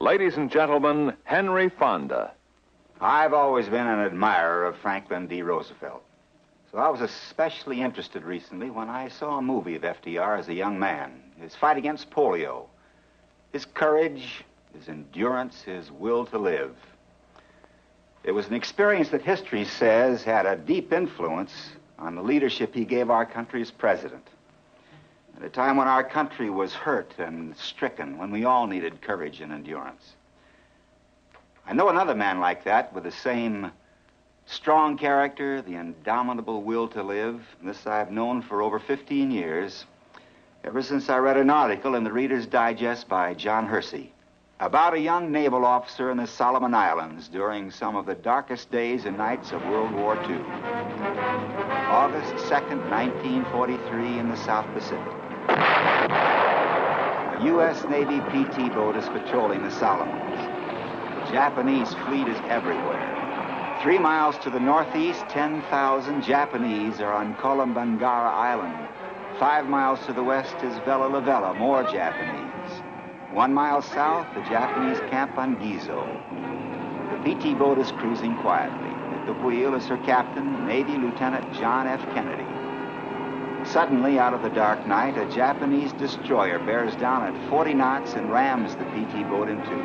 Ladies and gentlemen, Henry Fonda. I've always been an admirer of Franklin D. Roosevelt. So I was especially interested recently when I saw a movie of FDR as a young man. His fight against polio. His courage, his endurance, his will to live. It was an experience that history says had a deep influence on the leadership he gave our country as president. At a time when our country was hurt and stricken, when we all needed courage and endurance. I know another man like that with the same strong character, the indomitable will to live. This I've known for over 15 years, ever since I read an article in the Reader's Digest by John Hersey about a young naval officer in the Solomon Islands during some of the darkest days and nights of World War II. August 2nd, 1943, in the South Pacific. A U.S. Navy PT boat is patrolling the Solomons. The Japanese fleet is everywhere. 3 miles to the northeast, 10,000 Japanese are on Kolombangara Island. 5 miles to the west is Vela La Vela, more Japanese. 1 mile south, the Japanese camp on Gizo. The PT boat is cruising quietly. At the wheel is her captain, Navy Lieutenant John F. Kennedy. Suddenly, out of the dark night, a Japanese destroyer bears down at 40 knots and rams the PT boat in two.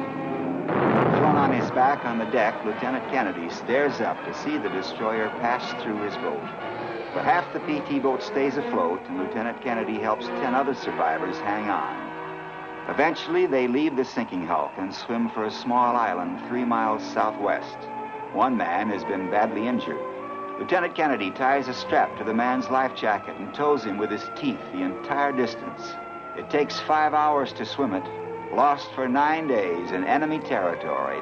Thrown on his back on the deck, Lieutenant Kennedy stares up to see the destroyer pass through his boat. But half the PT boat stays afloat, and Lieutenant Kennedy helps 10 other survivors hang on. Eventually, they leave the sinking hulk and swim for a small island 3 miles southwest. One man has been badly injured. Lieutenant Kennedy ties a strap to the man's life jacket and tows him with his teeth the entire distance. It takes 5 hours to swim it. Lost for 9 days in enemy territory,